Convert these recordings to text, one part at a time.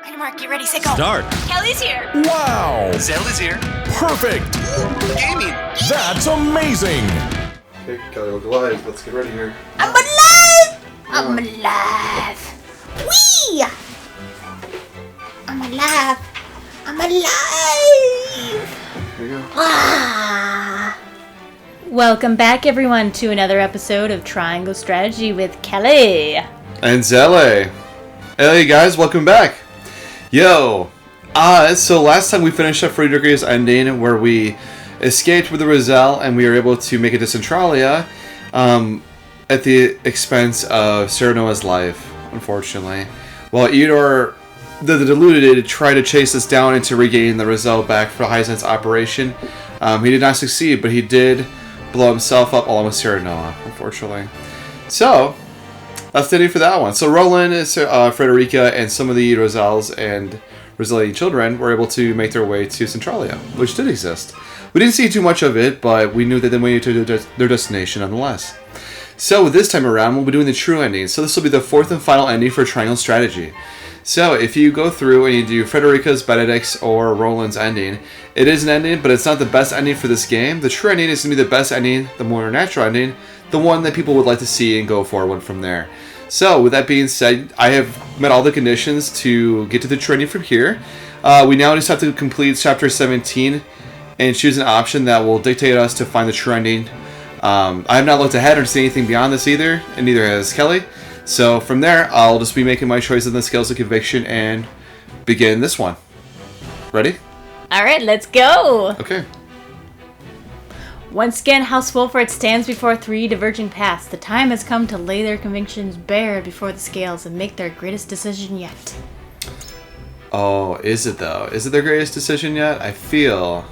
Ready, Mark, get ready, set, go. Start. Kelly's here. Wow! Zell is here. Perfect! Gaming. That's amazing! Okay, Kelly, we'll go live. Let's get ready here. I'm alive! I'm alive. Whee! I'm alive. I'm alive. Here you go. Ah. Welcome back, everyone, to another episode of Triangle Strategy with Kelly. And Zelly. Hey guys, welcome back. Yo. So last time we finished up Frederica's ending where we escaped with the Roselle and we were able to make it to Centralia at the expense of Serenoa's life, unfortunately. While Idore, the deluded, tried to chase us down and to regain the Roselle back for Hyzante's operation. He did not succeed, but he did blow himself up along with Serenoa, unfortunately. So, that's the ending for that one. So Roland, Frederica, and some of the Roselles and Rosellian children were able to make their way to Centralia, which did exist. We didn't see too much of it, but we knew that they went to their destination nonetheless. So this time around, we'll be doing the true ending. So this will be the fourth and final ending for Triangle Strategy. So if you go through and you do Frederica's, Benedict's, or Roland's ending, it is an ending, but it's not the best ending for this game. The true ending is going to be the best ending, the more natural ending, the one that people would like to see and go forward from there. So with that being said, I have met all the conditions to get to the true ending from here. We now just have to complete Chapter 17 and choose an option that will dictate us to find the true ending. I have not looked ahead or seen anything beyond this either, and neither has Kelly. So from there, I'll just be making my choice in the scales of conviction and begin this one. Ready? Alright, let's go! Okay. Once again, House Wolford stands before three diverging paths. The time has come to lay their convictions bare before the scales and make their greatest decision yet. Oh, is it though? Is it their greatest decision yet? I feel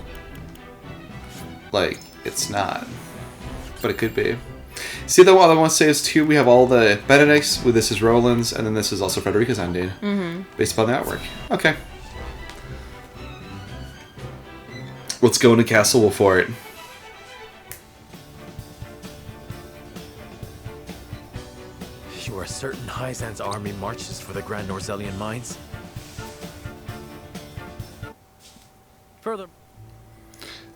like it's not. But it could be. See, the one I want to say is too, we have all the Benedict's, this is Roland's, and then this is also Frederica's ending. Based upon the artwork. Okay. Let's go into Castle Wolford. You are certain Hyzante's army marches for the Grand Roselian mines? Further.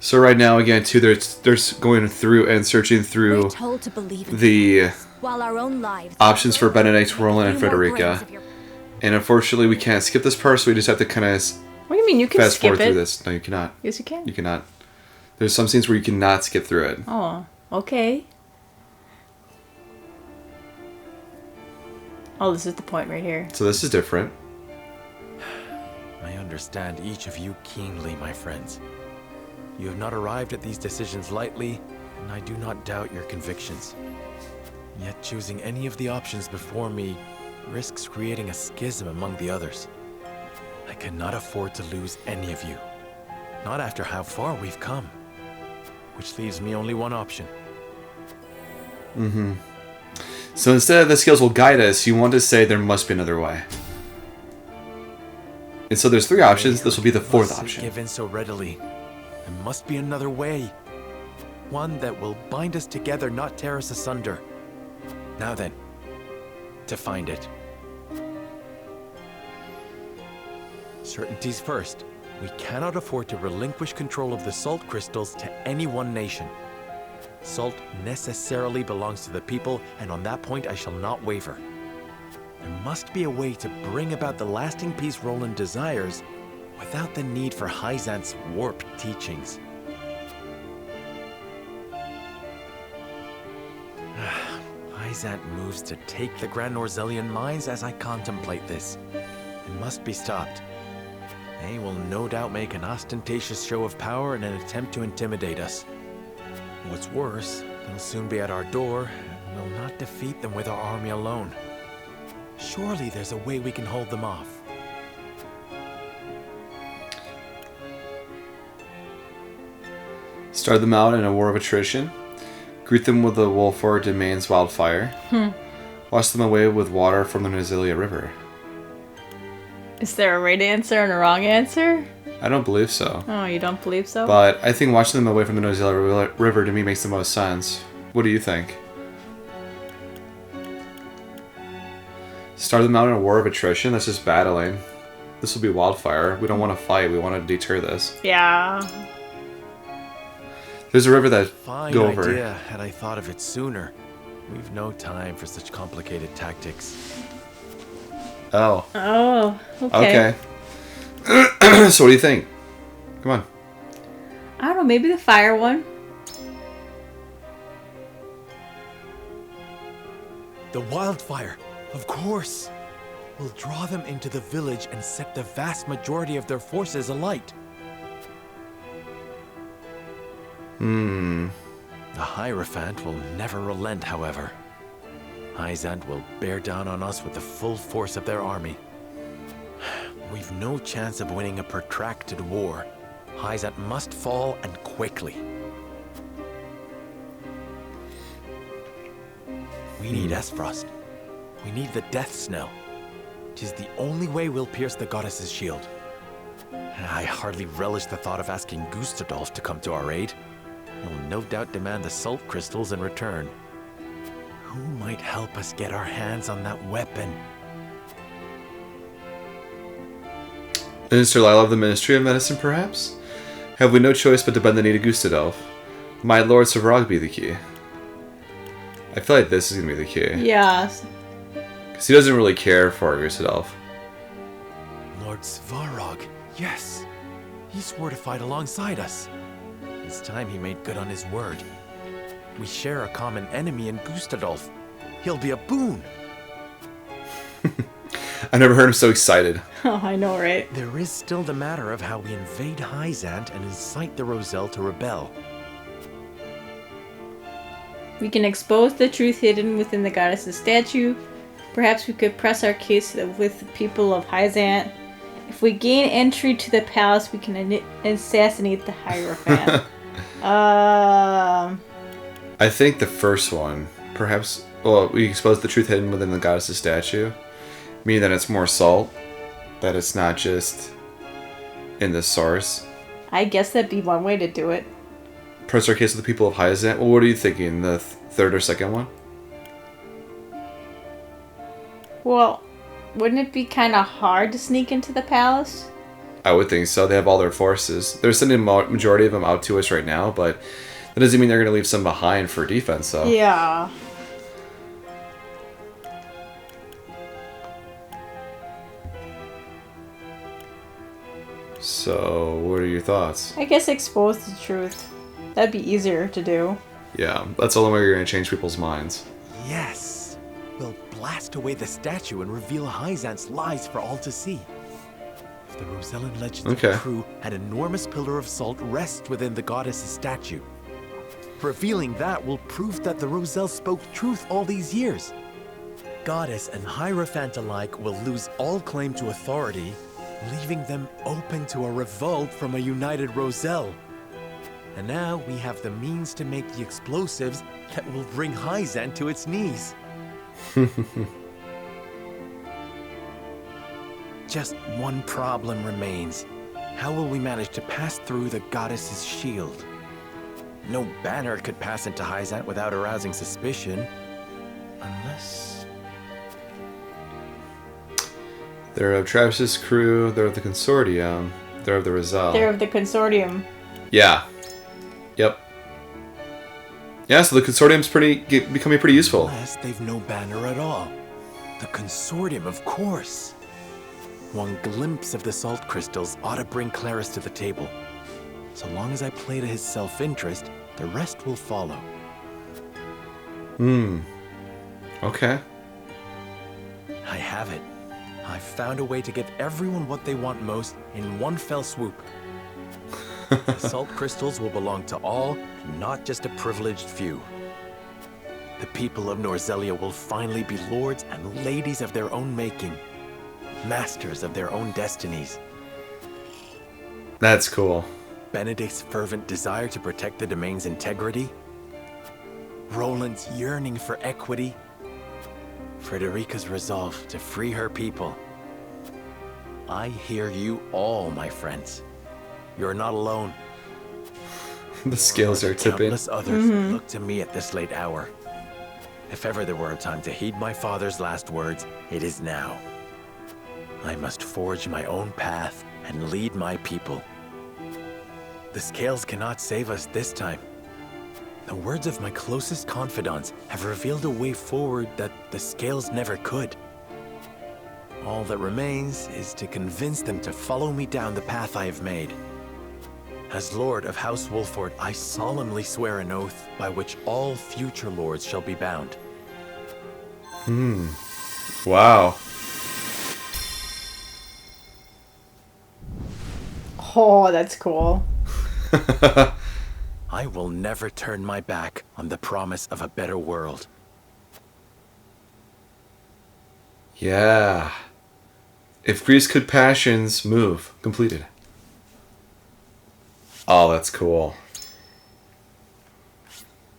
So right now, again, too, they're going through and searching through the options for Benedict, Roland, and Frederica. And unfortunately, we can't skip this part, so we just have to kind of What do you mean? You can fast skip forward it. through this. No, you cannot. Yes, you can. You cannot. There's some scenes where you cannot skip through it. Oh, okay. Oh, this is the point right here. So this is different. I understand each of you keenly, my friends. You have not arrived at these decisions lightly, and I do not doubt your convictions. Yet choosing any of the options before me risks creating a schism among the others. I cannot afford to lose any of you. Not after how far we've come. Which leaves me only one option. So instead of the skills will guide us, you want to say there must be another way. And so there's three options. This will be the fourth option. Give in so readily. There must be another way. One that will bind us together, not tear us asunder. Now then, to find it. Certainties first. We cannot afford to relinquish control of the salt crystals to any one nation. Salt necessarily belongs to the people, and on that point I shall not waver. There must be a way to bring about the lasting peace Roland desires without the need for Hyzante's warped teachings. Hyzante moves to take the Grand Roselian mines as I contemplate this. It must be stopped. They will no doubt make an ostentatious show of power in an attempt to intimidate us. What's worse, they'll soon be at our door, and we'll not defeat them with our army alone. Surely there's a way we can hold them off. Start them out in a war of attrition. Greet them with the Wolford Domain's wildfire. Wash them away with water from the Nazilia River. Is there a right answer and a wrong answer? I don't believe so. Oh, you don't believe so? But I think washing them away from the Nazilia River to me makes the most sense. What do you think? Start them out in a war of attrition? That's just battling. this will be wildfire. We don't want to fight. We want to deter this. Yeah. There's a river that Fine go over. idea, had I thought of it sooner. We've no time for such complicated tactics. Oh. Oh, okay. Okay. So what do you think? Come on. I don't know, maybe the fire one. The wildfire, of course. We'll draw them into the village and set the vast majority of their forces alight. The Hierophant will never relent, however. Hyzante will bear down on us with the full force of their army. We've no chance of winning a protracted war. Hyzante must fall, and quickly. We need Esfrost. We need the Death Snow. 'Tis the only way we'll pierce the goddess's shield. I hardly relish the thought of asking Gustadolf to come to our aid. He'll no doubt demand the salt crystals in return. Who might help us get our hands on that weapon? Minister Lila of the Ministry of Medicine, perhaps? Have we no choice but to bend the knee to Gustadolf? Might Lord Savrog be the key? I feel like this is going to be the key. Yeah. Because he doesn't really care for Gustadolf. Lord Svarog, yes. He swore to fight alongside us. It's time he made good on his word. We share a common enemy in Gustadolf. He'll be a boon. I never heard him so excited. Oh, I know, right? There is still the matter of how we invade Hyzante and incite the Roselle to rebel. We can expose the truth hidden within the goddess's statue. Perhaps we could press our case with the people of Hyzante. If we gain entry to the palace, we can assassinate the Hierophant. I think the first one, perhaps, well, we expose the truth hidden within the goddess's statue, meaning that it's more salt, that it's not just in the source. I guess that'd be one way to do it. Press our case with the people of Hyzante. Well, what are you thinking, the third or second one? Well, wouldn't it be kind of hard to sneak into the palace? I would think so. They have all their forces. They're sending majority of them out to us right now, but that doesn't mean they're going to leave some behind for defense, though. Yeah. So, what are your thoughts? I guess expose the truth. That'd be easier to do. Yeah, that's the only way you're going to change people's minds. Yes! We'll blast away the statue and reveal Hyzante's lies for all to see. The Rosellan legends Okay. are true. An enormous pillar of salt rests within the goddess's statue. Revealing that will prove that the Roselle spoke truth all these years. Goddess and Hierophant alike will lose all claim to authority, leaving them open to a revolt from a united Roselle. And now we have the means to make the explosives that will bring Hyzante to its knees. Just one problem remains. How will we manage to pass through the goddess's shield? No banner could pass into Hyzante without arousing suspicion. Unless... They're of Travis's crew, they're of the Consortium, they're of the Roselle. They're of the consortium. Yeah. Yep. Yeah, so the Consortium's becoming pretty useful. Unless they've no banner at all. The Consortium, of course. One glimpse of the salt crystals ought to bring Claris to the table. So long as I play to his self-interest, the rest will follow. Okay. I have it. I've found a way to give everyone what they want most in one fell swoop. The salt crystals will belong to all, not just a privileged few. The people of Norzelia will finally be lords and ladies of their own making, masters of their own destinies. That's cool. Benedict's fervent desire to protect the domain's integrity, Roland's yearning for equity, Frederica's resolve to free her people. I hear you all, my friends. You're not alone. The scales are tipping. Countless others look to me at this late hour. If ever there were a time to heed my father's last words, it is now. I must forge my own path and lead my people. The scales cannot save us this time. The words of my closest confidants have revealed a way forward that the scales never could. All that remains is to convince them to follow me down the path I have made. As Lord of House Wolford, I solemnly swear an oath by which all future lords shall be bound. Wow. Oh, that's cool. I will never turn my back on the promise of a better world. Yeah. If Greece could passions move. Completed. Oh, that's cool.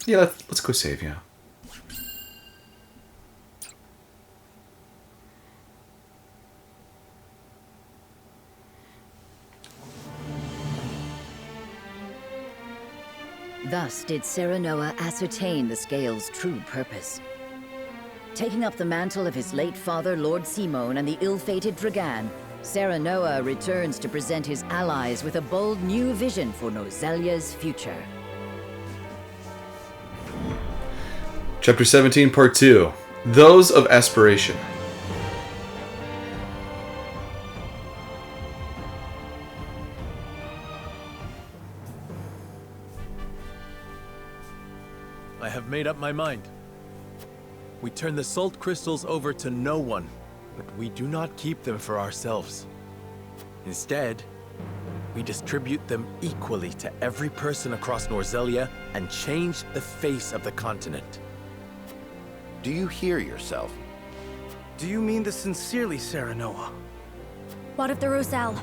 Yeah, let's go save, yeah. Thus did Serenoa ascertain the Scale's true purpose. Taking up the mantle of his late father, Lord Simon, and the ill-fated Dragan, Serenoa returns to present his allies with a bold new vision for Nozellia's future. Chapter 17, Part 2. Those of Aspiration. I have made up my mind. We turn the salt crystals over to no one, but we do not keep them for ourselves. Instead, we distribute them equally to every person across Norzellia and change the face of the continent. Do you hear yourself? Do you mean this sincerely, Serenoa? What of the Roselle?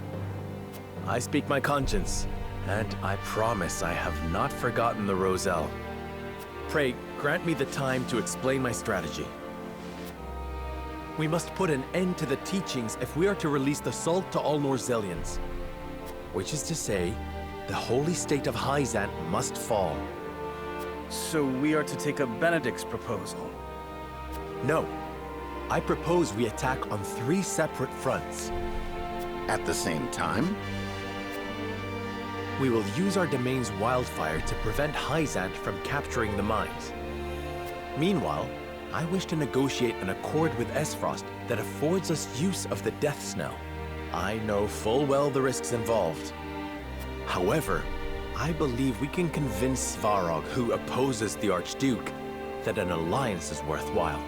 I speak my conscience, and I promise I have not forgotten the Roselle. Pray, grant me the time to explain my strategy. We must put an end to the teachings if we are to release the salt to all Norzellians. Which is to say, the holy state of Hyzante must fall. So we are to take up Benedict's proposal? No. I propose we attack on 3 separate fronts. At the same time? We will use our domain's wildfire to prevent Hyzante from capturing the mines. Meanwhile, I wish to negotiate an accord with Esfrost that affords us use of the Death Snell. I know full well the risks involved. However, I believe we can convince Svarog, who opposes the Archduke, that an alliance is worthwhile.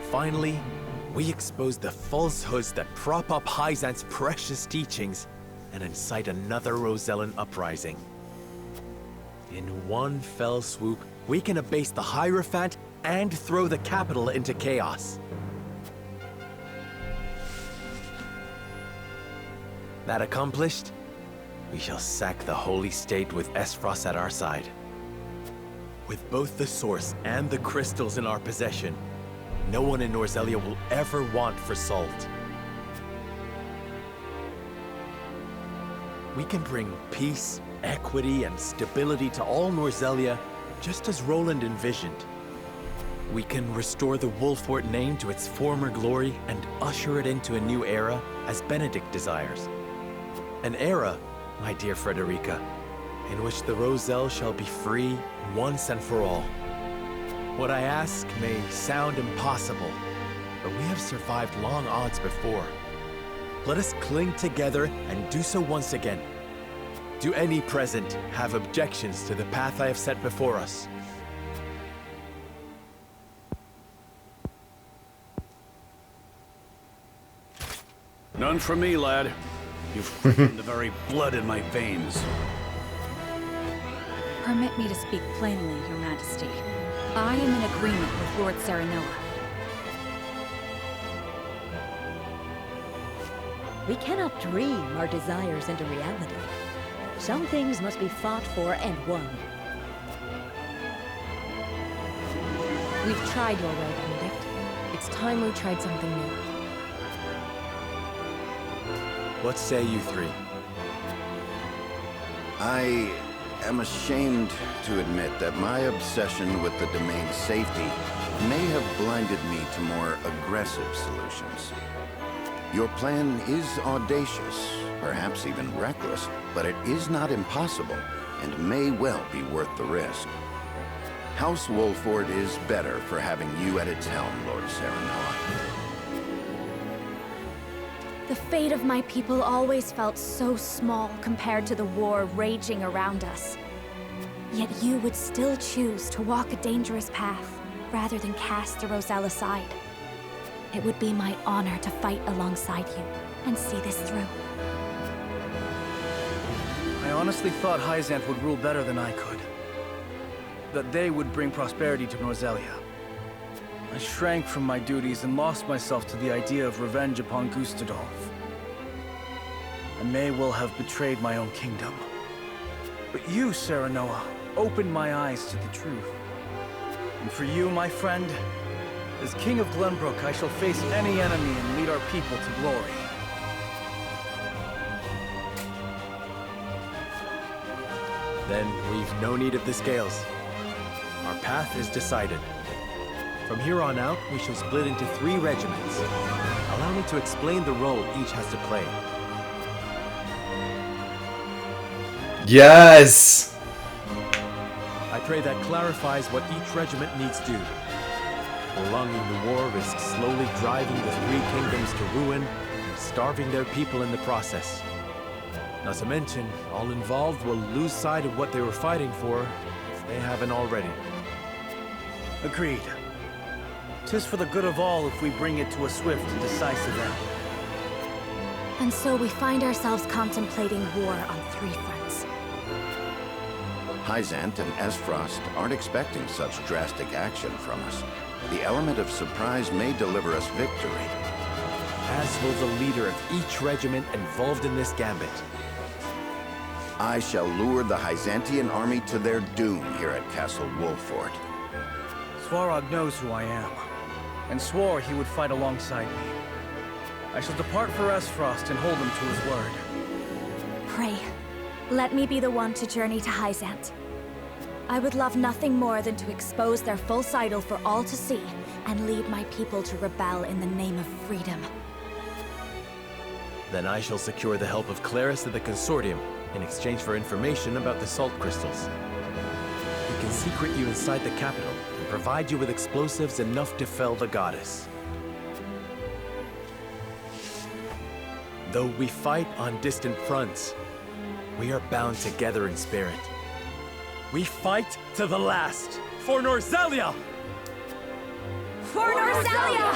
Finally, we expose the falsehoods that prop up Hyzante's precious teachings and incite another Rosellan uprising. In one fell swoop, we can abase the Hierophant and throw the capital into chaos. That accomplished, we shall sack the Holy State with Esfrost at our side. With both the source and the crystals in our possession, no one in Norzellia will ever want for salt. We can bring peace, equity, and stability to all Norzellia, just as Roland envisioned. We can restore the Wolfort name to its former glory and usher it into a new era, as Benedict desires. An era, my dear Frederica, in which the Roselle shall be free once and for all. What I ask may sound impossible, but we have survived long odds before. Let us cling together and do so once again. Do any present have objections to the path I have set before us? None from me, lad. You've quickened the very blood in my veins. Permit me to speak plainly, Your Majesty. I am in agreement with Lord Serenoa. We cannot dream our desires into reality. Some things must be fought for and won. We've tried your way, Benedict. It's time we tried something new. What say you 3? I am ashamed to admit that my obsession with the domain's safety may have blinded me to more aggressive solutions. Your plan is audacious, perhaps even reckless, but it is not impossible, and may well be worth the risk. House Wolford is better for having you at its helm, Lord Serenoa. The fate of my people always felt so small compared to the war raging around us. Yet you would still choose to walk a dangerous path, rather than cast the Roselle aside. It would be my honor to fight alongside you, and see this through. I honestly thought Hyzante would rule better than I could. That they would bring prosperity to Norzelia. I shrank from my duties and lost myself to the idea of revenge upon Gustadolf. I may well have betrayed my own kingdom. But you, Serenoa, opened my eyes to the truth. And for you, my friend, as King of Glenbrook, I shall face any enemy and lead our people to glory. Then we've no need of the scales. Our path is decided. From here on out, we shall split into 3 regiments. Allow me to explain the role each has to play. Yes! I pray that clarifies what each regiment needs do. Prolonging the war risks slowly driving the 3 kingdoms to ruin and starving their people in the process. Not to mention, all involved will lose sight of what they were fighting for if they haven't already. Agreed. 'Tis for the good of all if we bring it to a swift and decisive end. And so we find ourselves contemplating war on 3 fronts. Hyzante and Esfrost aren't expecting such drastic action from us. The element of surprise may deliver us victory. As will the leader of each regiment involved in this gambit. I shall lure the Hyzantean army to their doom here at Castle Wolford. Svarog knows who I am, and swore he would fight alongside me. I shall depart for Esfrost and hold him to his word. Pray, let me be the one to journey to Hyzante. I would love nothing more than to expose their false idol for all to see, and lead my people to rebel in the name of freedom. Then I shall secure the help of Claris and the Consortium in exchange for information about the salt crystals. We can secret you inside the capital and provide you with explosives enough to fell the goddess. Though we fight on distant fronts, we are bound together in spirit. We fight to the last for Norzelia! For Norzelia!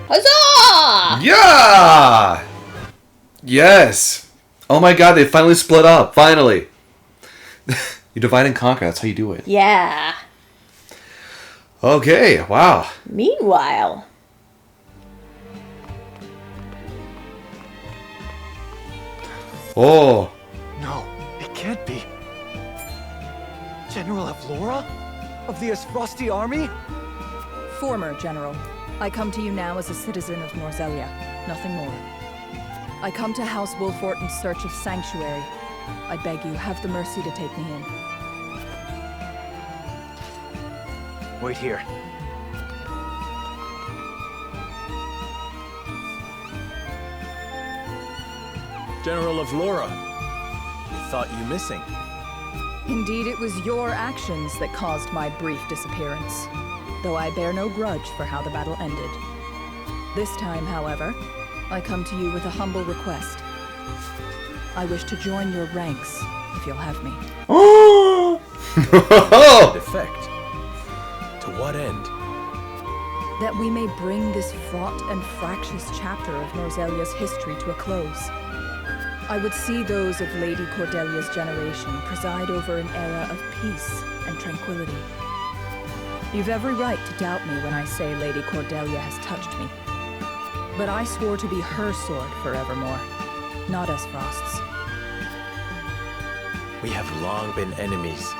Huzzah! Yeah! Yes! Oh my god, they finally split up. Finally! You divide and conquer, that's how you do it. Yeah. Okay, wow. Meanwhile. Oh. No, it can't be. General Avlora? Of the Esfrosti army? Former General. I come to you now as a citizen of Norzelia. Nothing more. I come to House Wolfort in search of sanctuary. I beg you, have the mercy to take me in. Wait here. General of Laura, we thought you missing. Indeed, it was your actions that caused my brief disappearance, though I bear no grudge for how the battle ended. This time, however, I come to you with a humble request. I wish to join your ranks, if you'll have me. Oh! Defect. To what end? That we may bring this fraught and fractious chapter of Norzelia's history to a close. I would see those of Lady Cordelia's generation preside over an era of peace and tranquility. You've every right to doubt me when I say Lady Cordelia has touched me. But I swore to be her sword forevermore, not Esfrost's. We have long been enemies.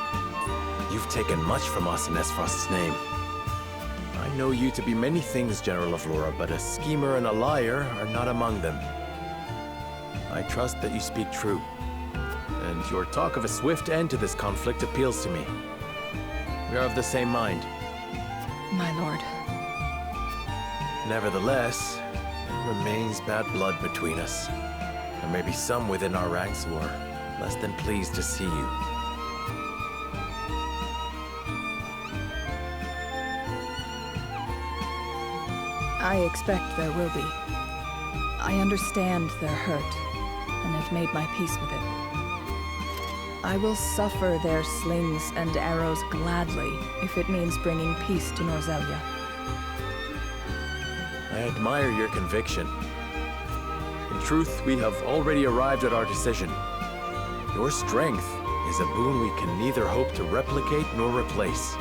You've taken much from us in Esfrost's name. I know you to be many things, General of Laura, but a schemer and a liar are not among them. I trust that you speak true, and your talk of a swift end to this conflict appeals to me. We are of the same mind. My lord. Nevertheless, there remains bad blood between us. There may be some within our ranks who are less than pleased to see you. I expect there will be. I understand their hurt, and have made my peace with it. I will suffer their slings and arrows gladly, if it means bringing peace to Norzelia. I admire your conviction. In truth, we have already arrived at our decision. Your strength is a boon we can neither hope to replicate nor replace.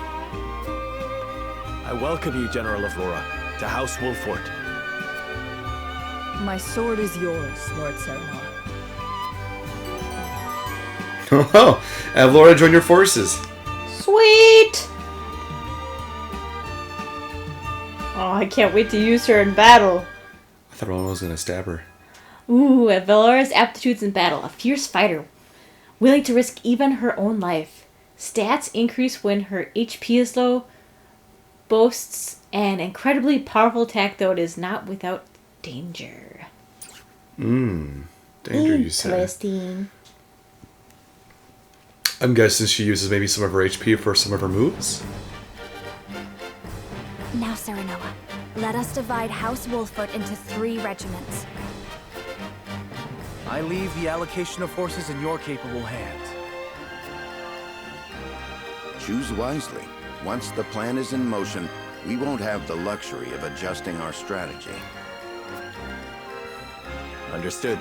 I welcome you, General of Laura, to House Wolfort. My sword is yours, Lord Serenoa. Oh, have Laura join your forces. Sweet! Oh, I can't wait to use her in battle. I thought Rowan was going to stab her. Ooh, at Valora's aptitudes in battle. A fierce fighter, willing to risk even her own life. Stats increase when her HP is low. Boasts an incredibly powerful attack, though it is not without danger. Danger, you say? Interesting. I'm guessing she uses maybe some of her HP for some of her moves? Now, Serenoa, let us divide House Wolfort into 3 regiments. I leave the allocation of forces in your capable hands. Choose wisely. Once the plan is in motion, we won't have the luxury of adjusting our strategy. Understood.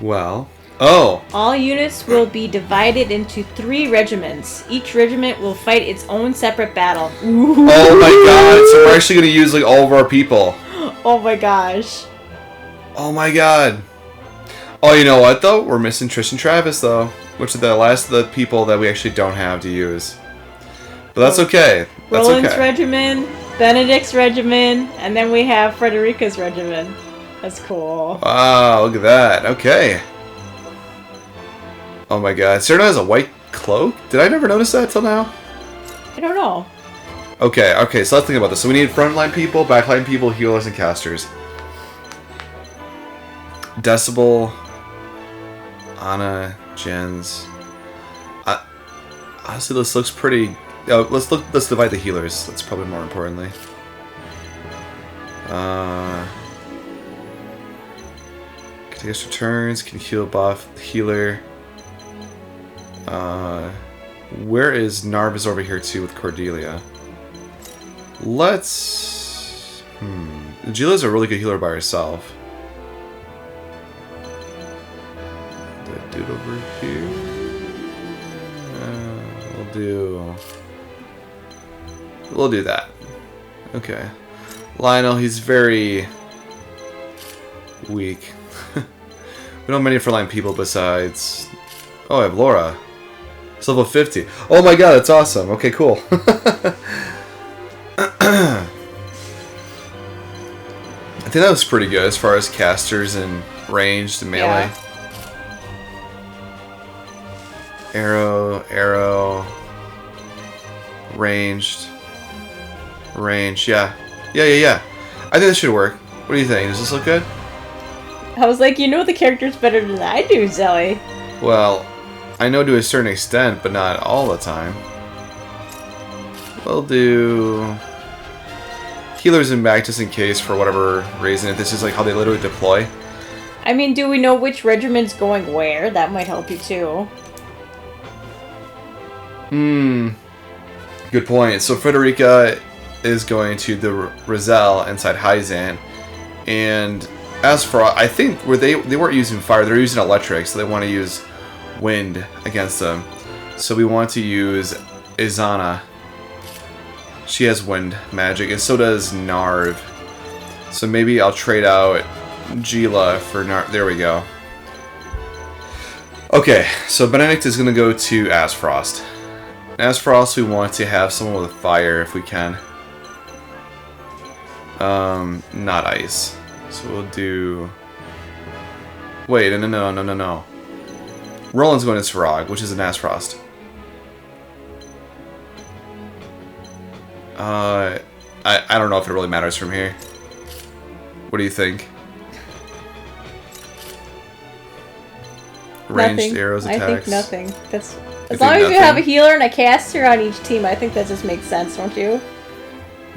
Well. Oh! All units will be divided into 3 regiments. Each regiment will fight its own separate battle. Ooh. Oh my god, so we're actually going to use like all of our people. Oh my gosh. Oh my god. Oh, you know what though? We're missing Trish and Travis though. Which are the last of the people that we actually don't have to use. But that's okay. That's Roland's okay. regiment, Benedict's regiment, and then we have Frederica's regiment. That's cool. Wow, look at that. Okay. Oh my god. Serena has a white cloak? Did I never notice that till now? I don't know. Okay, so let's think about this. So we need frontline people, backline people, healers, and casters. Decibel, Anna, Jens. Honestly, this looks pretty. Oh, let's divide the healers. That's probably more importantly. Can take extra turns. Can heal, buff healer. Where is Narvis over here too with Cordelia? Let's. Gila's a really good healer by herself. That dude over here. We'll do that. Okay. Lionel, he's very weak. We don't have many frontline people besides. Oh, I have Laura. It's level 50. Oh my god, that's awesome. Okay, cool. I think that was pretty good as far as casters and ranged and melee. Yeah. Arrow. Ranged. Yeah. I think this should work. What do you think? Does this look good? I was like, you know the characters better than I do, Zelly. Well, I know to a certain extent, but not all the time. We'll do healers in back just in case for whatever reason. If this is like how they literally deploy. I mean, do we know which regiment's going where? That might help you too. Good point. So Frederica is going to the Roselle inside Hyzante, and as for I think where they weren't using fire, they're using electric, so they want to use wind against them. So we want to use Izana. She has wind magic, and so does Narv. So maybe I'll trade out Gila for Narv. There we go. Okay, so Benedict is going to go to Asfrost. Asfrost, we want to have someone with fire if we can. Not ice. So we'll do Wait, no. Roland's going to Srog, which is an Asfrost. I don't know if it really matters from here. What do you think? Ranged Nothing. arrows attacks. I think nothing. That's as long as you have a healer and a caster on each team, I think that just makes sense, don't you?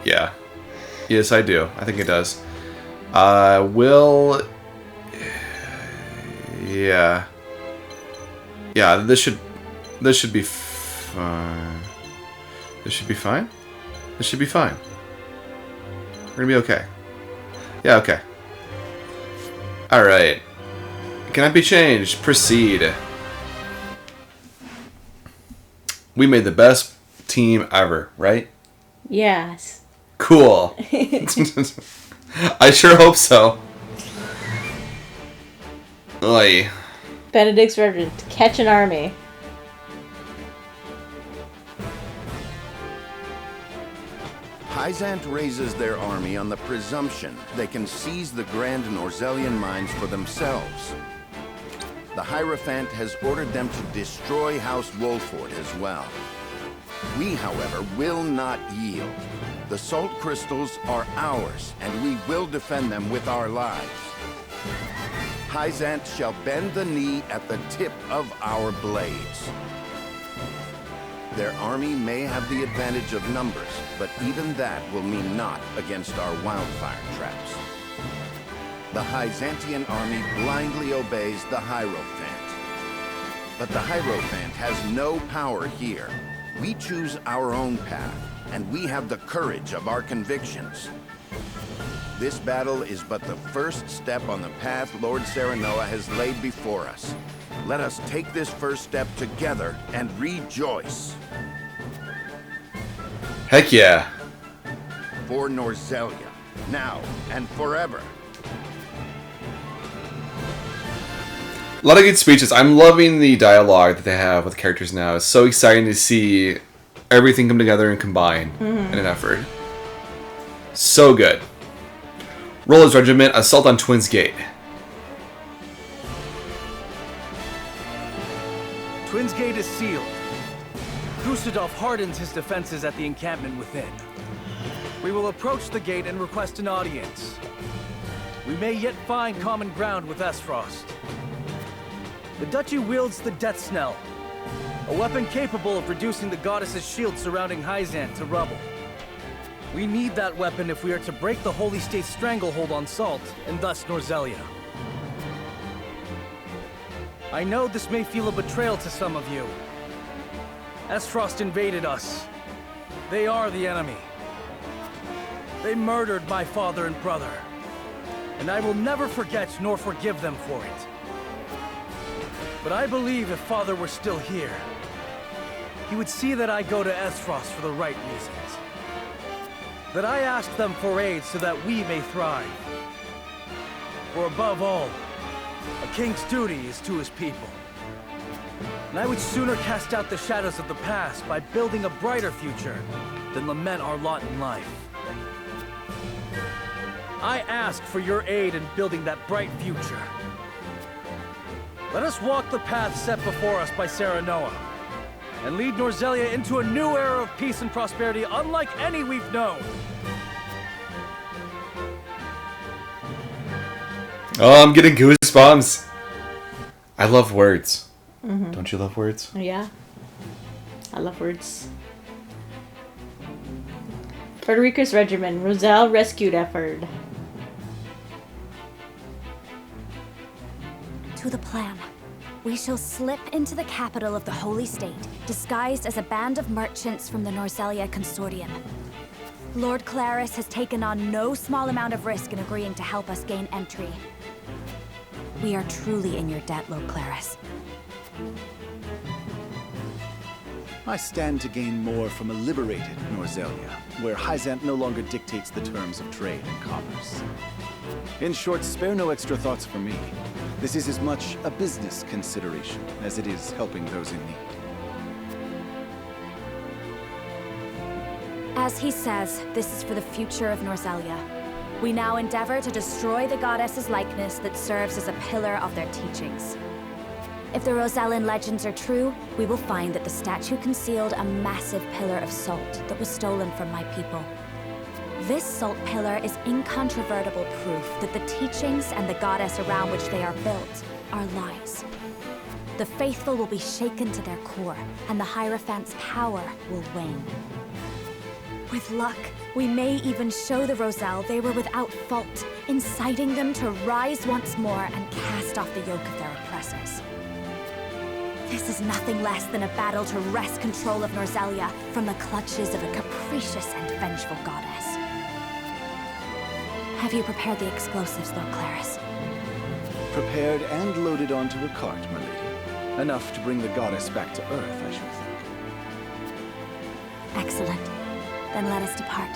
Yeah. Yes, I do. I think it does. Will. Yeah. Yeah. This should be fine. This should be fine. This should be fine. We're gonna be okay. Yeah. Okay. All right. Cannot be changed. Proceed. We made the best team ever, right? Yes. Cool. I sure hope so. Oy. Benedict's ready to catch an army. Hyzante raises their army on the presumption they can seize the Grand Norzellian mines for themselves. The Hierophant has ordered them to destroy House Wolford as well. We, however, will not yield. The salt crystals are ours, and we will defend them with our lives. Hyzante shall bend the knee at the tip of our blades. Their army may have the advantage of numbers, but even that will mean naught against our wildfire traps. The Hyzantean army blindly obeys the Hierophant. But the Hierophant has no power here. We choose our own path, and we have the courage of our convictions. This battle is but the first step on the path Lord Serenoa has laid before us. Let us take this first step together and rejoice. Heck yeah. For Norzellia, now and forever. A lot of good speeches. I'm loving the dialogue that they have with the characters now. It's so exciting to see everything come together and combine in an effort. So good. Roller's Regiment, assault on Twins Gate. Twins Gate is sealed. Gustavov hardens his defenses at the encampment within. We will approach the gate and request an audience. We may yet find common ground with Esfrost. The Duchy wields the Death Snell, a weapon capable of reducing the goddess's shield surrounding Hyzante to rubble. We need that weapon if we are to break the Holy State's stranglehold on Salt, and thus Norzellia. I know this may feel a betrayal to some of you. Esfrost invaded us. They are the enemy. They murdered my father and brother, and I will never forget nor forgive them for it. But I believe if Father were still here, he would see that I go to Esfrost for the right reasons. That I ask them for aid so that we may thrive. For above all, a king's duty is to his people. And I would sooner cast out the shadows of the past by building a brighter future than lament our lot in life. I ask for your aid in building that bright future. Let us walk the path set before us by Serenoa, and lead Norzellia into a new era of peace and prosperity unlike any we've known. Oh, I'm getting goosebumps. I love words. Don't you love words? Yeah. I love words. Frederica's Regiment, Roselle rescued effort. To the plan. We shall slip into the capital of the Holy State, disguised as a band of merchants from the Norzellia Consortium. Lord Claris has taken on no small amount of risk in agreeing to help us gain entry. We are truly in your debt, Lord Claris. I stand to gain more from a liberated Norzellia, where Hyzante no longer dictates the terms of trade and commerce. In short, spare no extra thoughts for me. This is as much a business consideration as it is helping those in need. As he says, this is for the future of Norzellia. We now endeavor to destroy the goddess's likeness that serves as a pillar of their teachings. If the Rosellan legends are true, we will find that the statue concealed a massive pillar of salt that was stolen from my people. This salt pillar is incontrovertible proof that the teachings and the goddess around which they are built are lies. The faithful will be shaken to their core, and the Hierophant's power will wane. With luck, we may even show the Roselle they were without fault, inciting them to rise once more and cast off the yoke of their oppressors. This is nothing less than a battle to wrest control of Norzelia from the clutches of a capricious and vengeful goddess. Have you prepared the explosives, Lord Claris? Prepared and loaded onto a cart, my lady. Enough to bring the goddess back to Earth, I should think. Excellent. Then let us depart.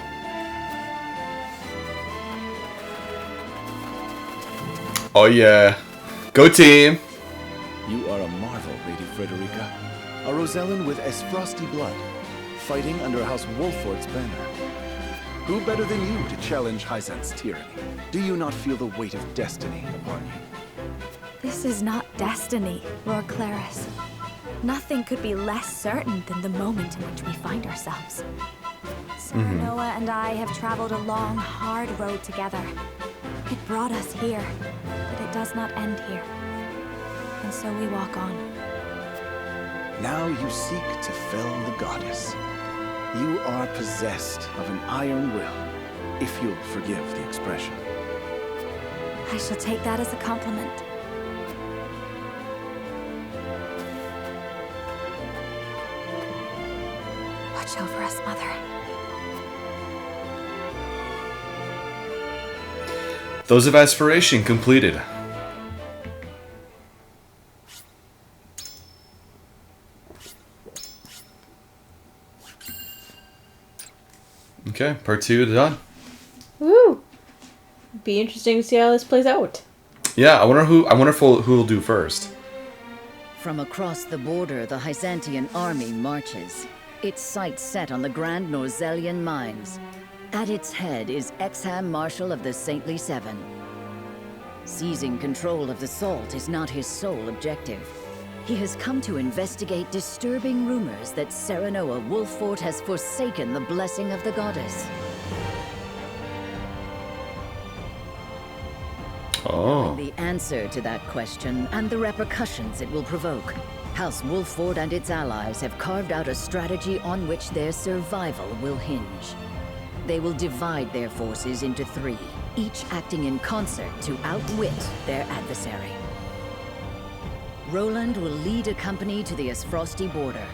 Oh yeah. Go team! You are a marvel, Lady Frederica. A Rosellan with as frosty blood, fighting under House Wolfort's banner. Who better than you to challenge Hyzante's tyranny? Do you not feel the weight of destiny upon you? This is not destiny, Lord Claris. Nothing could be less certain than the moment in which we find ourselves. Serenoa and I have traveled a long, hard road together. It brought us here, but it does not end here. And so we walk on. Now you seek to fell the goddess. You are possessed of an iron will, if you'll forgive the expression. I shall take that as a compliment. Watch over us, Mother. Those of aspiration completed. Okay, part 2 done. Woo! Be interesting to see how this plays out. Yeah, I wonder who will do first. From across the border, the Hyzantean army marches, its sights set on the Grand Norzellian mines. At its head is Exham Marshal of the Saintly Seven. Seizing control of the salt is not his sole objective. He has come to investigate disturbing rumors that Serenoa Wolfort has forsaken the blessing of the goddess. Oh. The answer to that question and the repercussions it will provoke. House Wolfort and its allies have carved out a strategy on which their survival will hinge. They will divide their forces into 3, each acting in concert to outwit their adversary. Roland will lead a company to the Asfrosti border,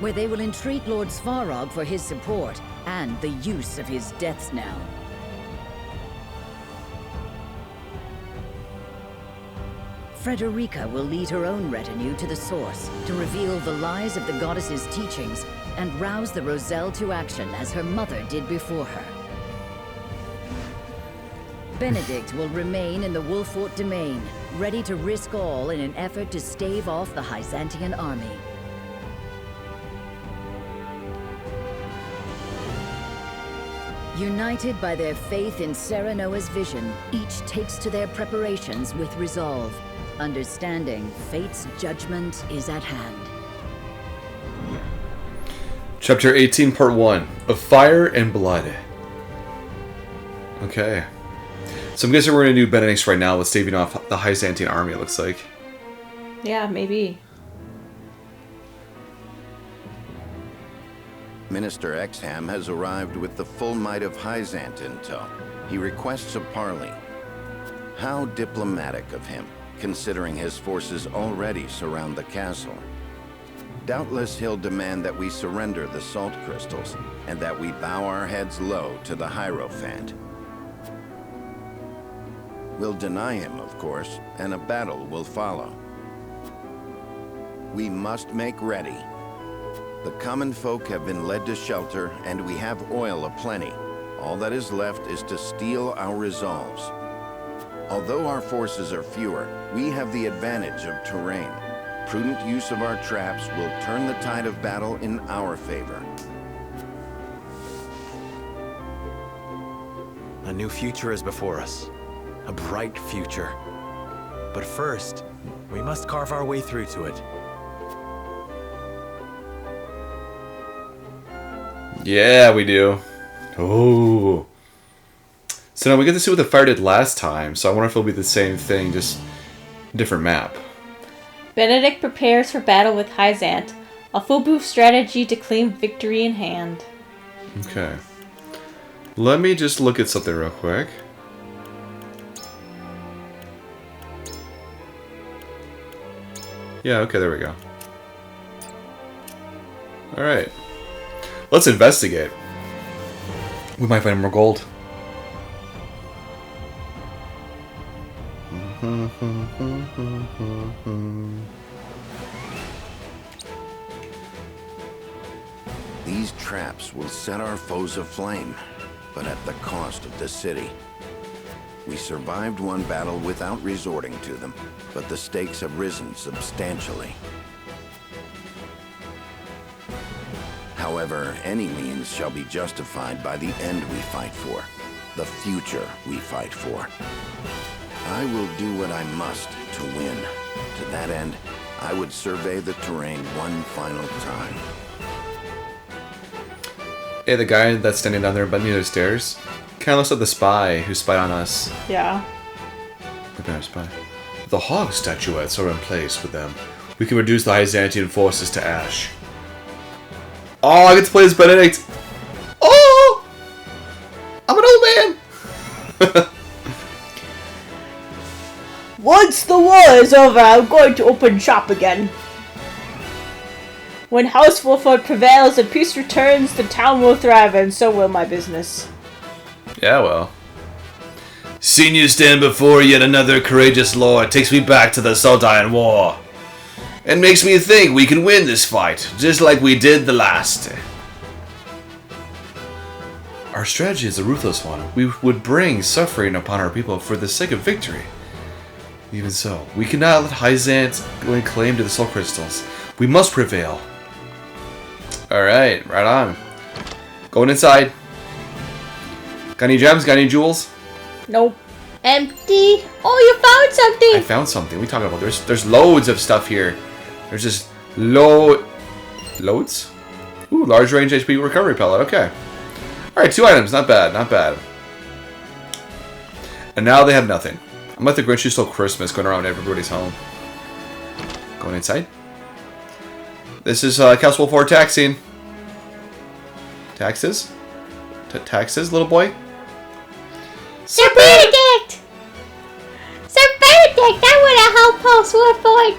where they will entreat Lord Svarog for his support and the use of his death's knell. Frederica will lead her own retinue to the source to reveal the lies of the goddess's teachings and rouse the Roselle to action as her mother did before her. Benedict will remain in the Wolfort domain, ready to risk all in an effort to stave off the Hyzantean army. United by their faith in Serenoa's vision, each takes to their preparations with resolve, understanding fate's judgment is at hand. Chapter 18, Part 1, Of Fire and Blood. Okay. So I'm guessing we're going to do Benedict's right now with staving off the Hyzantean army, it looks like. Yeah, maybe. Minister Exham has arrived with the full might of Hyzante in tow. He requests a parley. How diplomatic of him, considering his forces already surround the castle. Doubtless he'll demand that we surrender the salt crystals, and that we bow our heads low to the Hierophant. We'll deny him, of course, and a battle will follow. We must make ready. The common folk have been led to shelter, and we have oil aplenty. All that is left is to steel our resolves. Although our forces are fewer, we have the advantage of terrain. Prudent use of our traps will turn the tide of battle in our favor. A new future is before us. A bright future. But first, we must carve our way through to it. Yeah, we do. Oh. So now we get to see what the fire did last time, so I wonder if it'll be the same thing, just a different map. Benedict prepares for battle with Hyzante, a full-boost strategy to claim victory in hand. Okay. Let me just look at something real quick. Yeah, okay, there we go. Alright. Let's investigate. We might find more gold. These traps will set our foes aflame, but at the cost of the city. We survived one battle without resorting to them, but the stakes have risen substantially. However, any means shall be justified by the end we fight for, the future we fight for. I will do what I must to win. To that end, I would survey the terrain one final time. Hey, the guy that's standing down there near the stairs kind of looks like the spy who spied on us. Yeah. Look at our spy. The hog statuettes are in place with them. We can reduce the Hyzantean forces to ash. Oh, I get to play as Benedict. Oh! I'm an old man! Once the war is over, I'm going to open shop again. When House Wolford prevails and peace returns, the town will thrive, and so will my business. Yeah, well. Seeing you stand before yet another courageous lord takes me back to the Saldian War. It makes me think we can win this fight, just like we did the last. Our strategy is a ruthless one. We would bring suffering upon our people for the sake of victory. Even so, we cannot let Hyzante lay claim to the soul crystals. We must prevail. Alright, right on. Going inside. Got any gems? Got any jewels? Nope. Empty. Oh, you found something! I found something. What are you talking about? There's loads of stuff here. There's just loads? Ooh, large range HP recovery pellet. Okay. Alright, 2 items. Not bad. Not bad. And now they have nothing. I'm like the Grinch who stole Christmas going around everybody's home. Going inside. This is Castle Wolford taxing. Taxes? Taxes, little boy? Sir Benedict! Sir Benedict, I want to help House Wolford.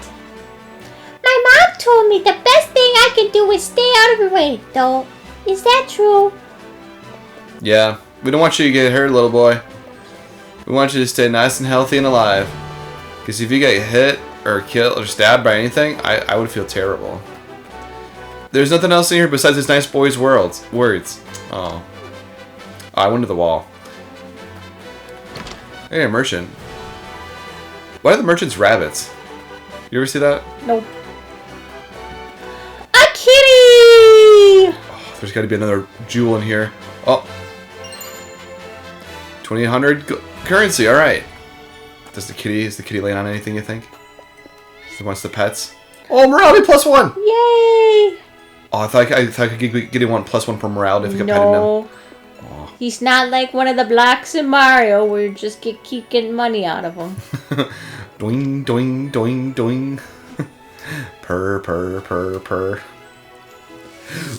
My mom told me the best thing I can do is stay out of her way, though. Is that true? Yeah, we don't want you to get hurt, little boy. We want you to stay nice and healthy and alive. Because if you get hit or killed or stabbed by anything, I would feel terrible. There's nothing else in here besides this nice boy's words. Oh. I went to the wall. Hey, a merchant. Why are the merchants rabbits? You ever see that? Nope. A kitty! Oh, there's got to be another jewel in here. Oh. 2,800 currency. All right. Is the kitty laying on anything, you think? He wants the pets. Oh, morality +1. Yay! Oh, I thought I could get him +1 for morality if I kept petting him. No. He's not like one of the blocks in Mario where you just keep getting money out of him. Doing, doing, doing, doing. Purr, purr, purr, purr.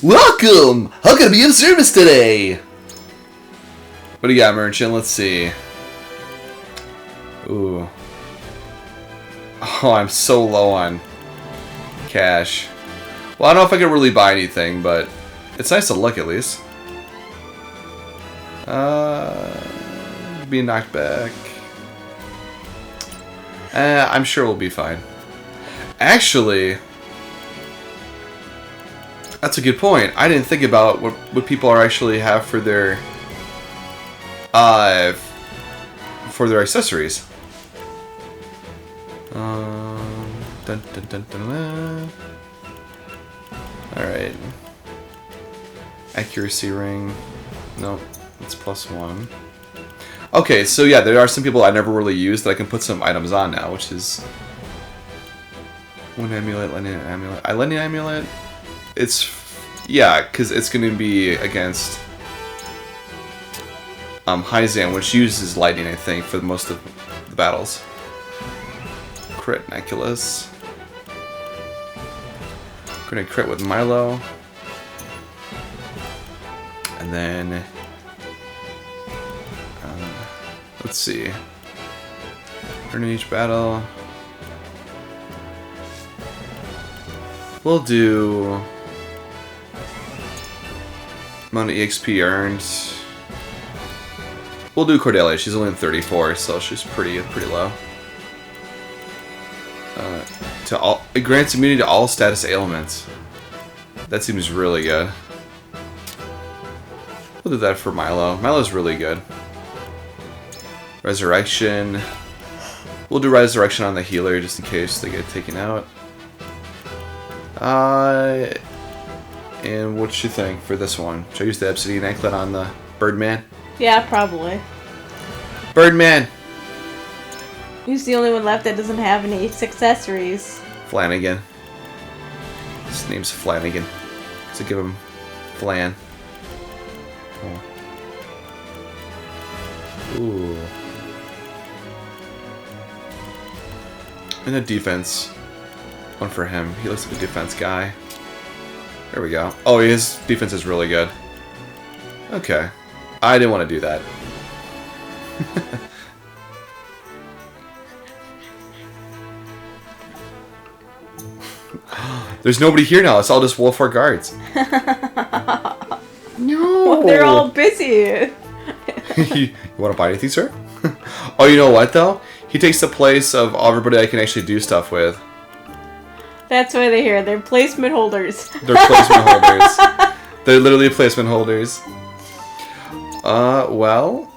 Welcome! How can I be of service today? What do you got, merchant? Let's see. Ooh. Oh, I'm so low on cash. Well, I don't know if I can really buy anything, but it's nice to look at least. Being knocked back. I'm sure we'll be fine. Actually, that's a good point. I didn't think about what people are actually have for their accessories. Dun, dun, dun, dun. Alright. Accuracy ring. Nope. It's +1. Okay, so yeah, there are some people I never really used that I can put some items on now, which is... One amulet, lightning amulet. Lightning amulet? It's... Yeah, because it's going to be against... Hyzante, which uses lightning, I think, for most of the battles. Crit Neculus. Gonna crit with Milo. And then... let's see. During each battle... We'll do... amount of EXP earned. We'll do Cordelia. She's only in 34, so she's pretty low. It grants immunity to all status ailments. That seems really good. We'll do that for Milo. Milo's really good. Resurrection. We'll do Resurrection on the healer just in case they get taken out. And what you think for this one? Should I use the Obsidian Anklet on the Birdman? Yeah, probably. Birdman! Who's the only one left that doesn't have any accessories? Flanagan. His name's Flanagan. So give him Flan. Oh. Ooh. And a defense. One for him. He looks like a defense guy. There we go. Oh, his defense is really good. Okay. I didn't want to do that. There's nobody here now. It's all just Wolfhard guards. No. They're all busy. You want to buy anything, sir? Oh, you know what, though? He takes the place of everybody I can actually do stuff with. That's why they're here. They're placement holders. They're placement holders. They're literally placement holders. Well...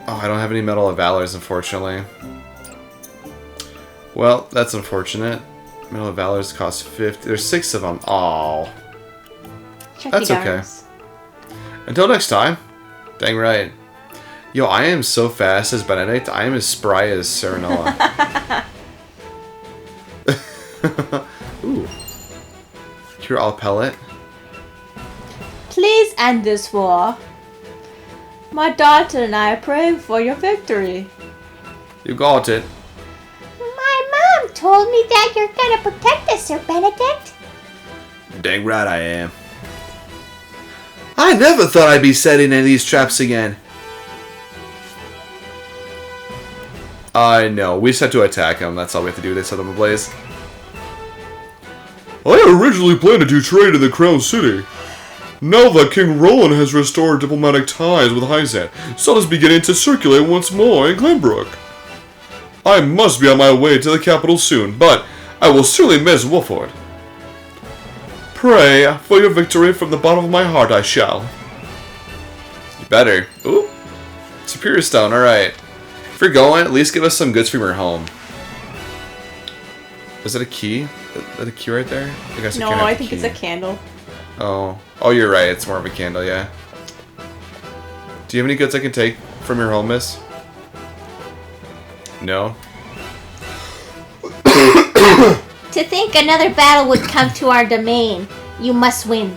Oh, I don't have any Medal of Valors, unfortunately. Well, that's unfortunate. Medal of Valors cost 50. There's 6 of them. Aww. That's okay. Until next time. Dang right. Yo, I am so fast as Benedict. I am as spry as Serenoa. Ooh. Cure all pellet. Please end this war. My daughter and I are praying for your victory. You got it. My mom told me that you're gonna protect us, Sir Benedict. Dang right I am. I never thought I'd be setting any of these traps again. I know. We just have to attack them. That's all we have to do to set them ablaze. I originally planned to trade in the Crown City. Now that King Roland has restored diplomatic ties with Hyzante, sun is beginning to circulate once more in Glenbrook. I must be on my way to the capital soon, but I will certainly miss Wolfhard. Pray for your victory from the bottom of my heart, I shall. You better. Ooh. Superior Stone, alright. If you're going, at least give us some goods from your home. Is that a key? Is that a key right there? No, I think it's a candle. Oh. Oh, you're right. It's more of a candle, yeah. Do you have any goods I can take from your home, miss? No? To think another battle would come to our domain, you must win.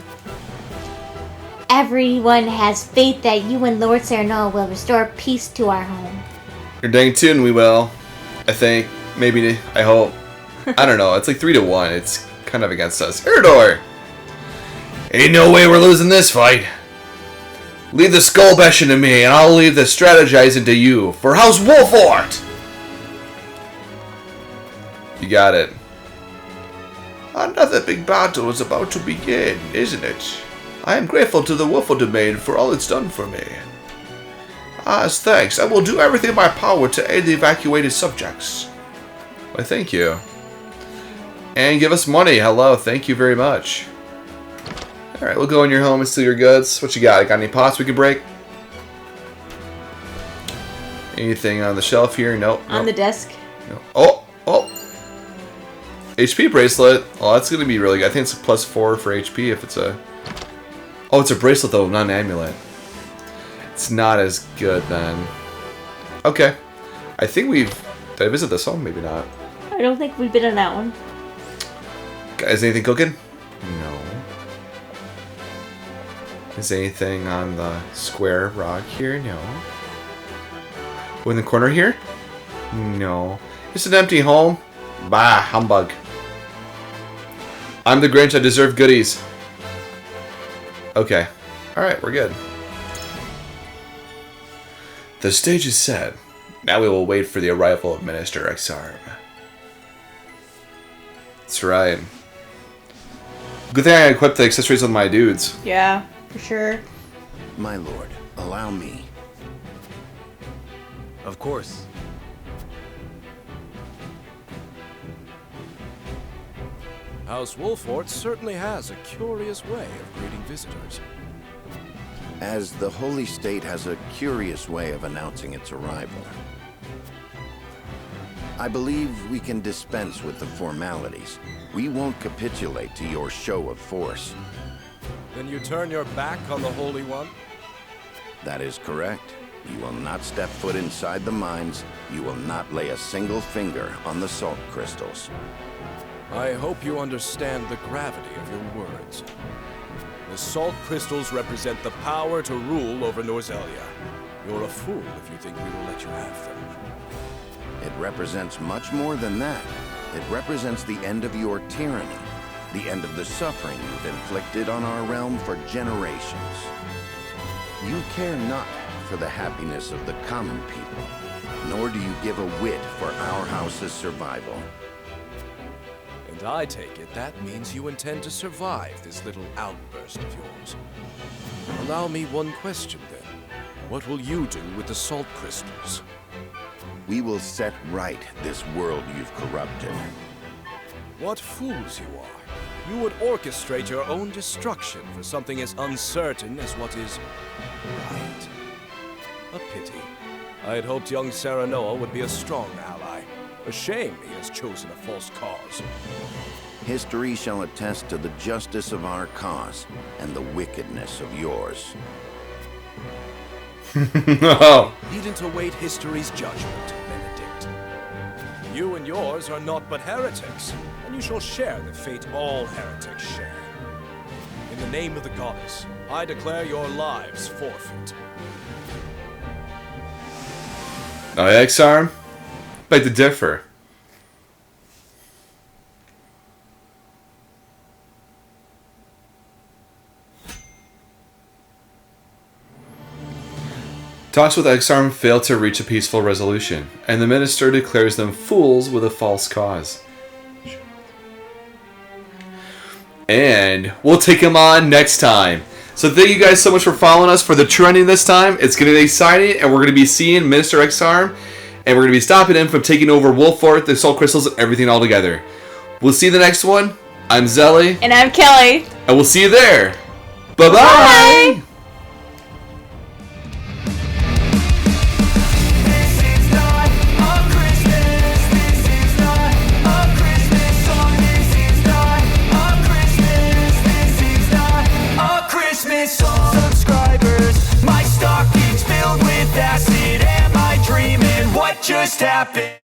Everyone has faith that you and Lord Serenoa will restore peace to our home. You're dang tune we will. I think. Maybe. I hope. I don't know. It's like 3-1. It's kind of against us. Idore! Ain't no way we're losing this fight. Leave the skull bashing to me, and I'll leave the strategizing to you for House Wolfhard! You got it. Another big battle is about to begin, isn't it? I am grateful to the Wolfhard domain for all it's done for me. As thanks, I will do everything in my power to aid the evacuated subjects. Why, thank you. And give us money. Hello, thank you very much. Alright, we'll go in your home and steal your goods. What you got? Got any pots we can break? Anything on the shelf here? Nope. On the desk. No. Oh! Oh! HP bracelet. Oh, that's going to be really good. I think it's a +4 for HP if it's a... Oh, it's a bracelet though, not an amulet. It's not as good then. Okay. I think we've... Did I visit this one? Maybe not. I don't think we've been in that one. Is anything cooking? No. Is anything on the square rock here? No. Oh, in the corner here? No. It's an empty home? Bah, humbug. I'm the Grinch, I deserve goodies. Okay. Alright, we're good. The stage is set. Now we will wait for the arrival of Minister Exarm. That's right. Good thing I equipped the accessories with my dudes. Yeah, for sure. My lord, allow me. Of course. House Wolfort certainly has a curious way of greeting visitors. As the Holy State has a curious way of announcing its arrival. I believe we can dispense with the formalities. We won't capitulate to your show of force. Then you turn your back on the Holy One? That is correct. You will not step foot inside the mines. You will not lay a single finger on the salt crystals. I hope you understand the gravity of your words. The salt crystals represent the power to rule over Norzelia. You're a fool if you think we will let you have them. It represents much more than that. It represents the end of your tyranny, the end of the suffering you've inflicted on our realm for generations. You care not for the happiness of the common people, nor do you give a whit for our house's survival. And I take it that means you intend to survive this little outburst of yours. Allow me one question then. What will you do with the salt crystals? We will set right this world you've corrupted. What fools you are. You would orchestrate your own destruction for something as uncertain as what is right. A pity. I had hoped young Serenoa would be a strong ally. A shame he has chosen a false cause. History shall attest to the justice of our cause and the wickedness of yours. Needn't await history's judgment, Benedict. You and yours are naught but heretics, and you shall share the fate all heretics share. In the name of the goddess, I declare your lives forfeit. Oh, Exarm? Beg to differ. Talks with Exarm fail to reach a peaceful resolution, and the minister declares them fools with a false cause. And we'll take him on next time. So thank you guys so much for following us for the trending this time. It's going to be exciting, and we're going to be seeing Minister Exarm, and we're going to be stopping him from taking over Wolfort, the Salt Crystals, and everything all together. We'll see you in the next one. I'm Zelly. And I'm Kelly. And we'll see you there. Bye-bye. Bye.